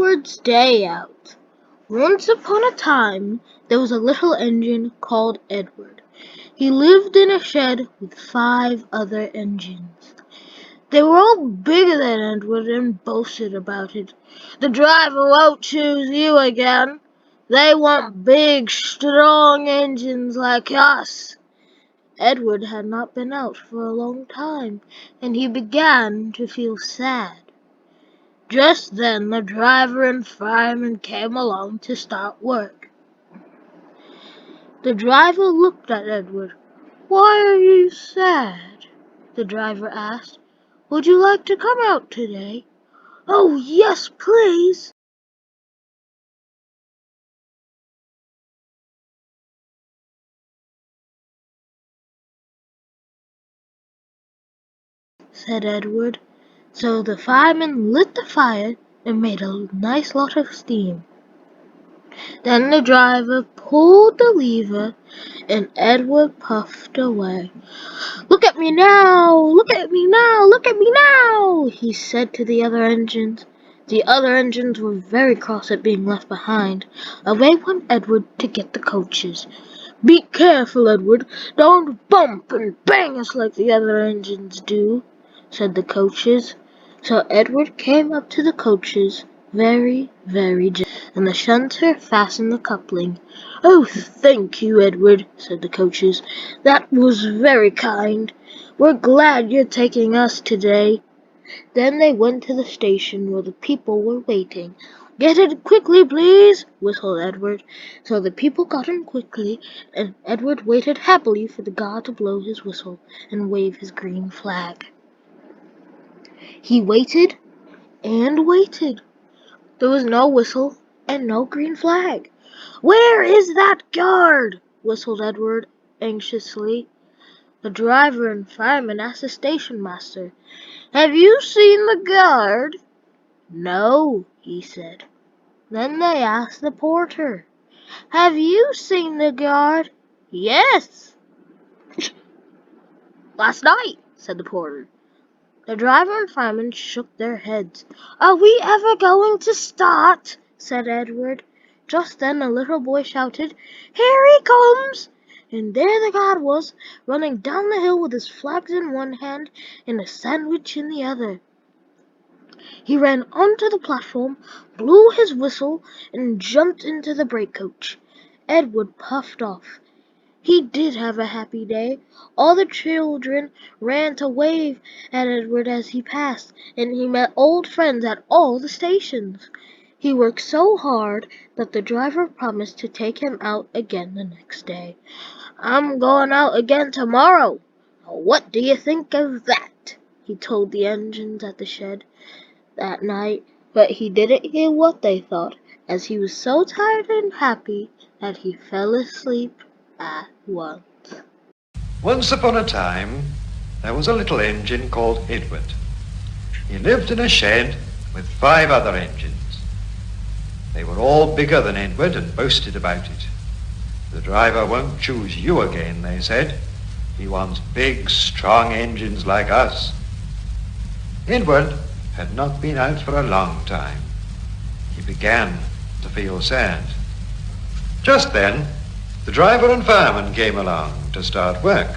Edward's day out. Once upon a time, there was a little engine called Edward. He lived in a shed with 5 other engines. They were all bigger than Edward and boasted about it. "The driver won't choose you again. They want big, strong engines like us." Edward had not been out for a long time, and he began to feel sad. Just then the driver and fireman came along to start work. The driver looked at Edward. "Why are you sad?" the driver asked. "Would you like to come out today?" "Oh, yes, please," said Edward. So the fireman lit the fire and made a nice lot of steam. Then the driver pulled the lever and Edward puffed away. "Look at me now! Look at me now! Look at me now!" he said to the other engines. The other engines were very cross at being left behind. Away went Edward to get the coaches. "Be careful, Edward. Don't bump and bang us like the other engines do," said the coaches. So Edward came up to the coaches very, very gently, and the shunter fastened the coupling. "Oh, thank you, Edward," said the coaches. "That was very kind. We're glad you're taking us today." Then they went to the station where the people were waiting. "Get in quickly, please," whistled Edward. So the people got in quickly, and Edward waited happily for the guard to blow his whistle and wave his green flag. He waited and waited. There was no whistle and no green flag. "Where is that guard?" whistled Edward anxiously. The driver and fireman asked the station master, "Have you seen the guard?" "No," he said. Then they asked the porter, "Have you seen the guard?" "Yes." "Last night," said the porter. The driver and fireman shook their heads. "Are we ever going to start?" said Edward. Just then a little boy shouted, "Here he comes!" And there the guard was, running down the hill with his flags in one hand and a sandwich in the other. He ran onto the platform, blew his whistle, and jumped into the brake coach. Edward puffed off. He did have a happy day. All the children ran to wave at Edward as he passed, and he met old friends at all the stations. He worked so hard that the driver promised to take him out again the next day. "I'm going out again tomorrow. What do you think of that?" he told the engines at the shed that night, but he didn't hear what they thought, as he was so tired and happy that he fell asleep at once. Once upon a time, there was a little engine called Edward. He lived in a shed with 5 other engines. They were all bigger than Edward and boasted about it. "The driver won't choose you again," they said. "He wants big, strong engines like us." Edward had not been out for a long time. He began to feel sad. Just then, the driver and fireman came along to start work.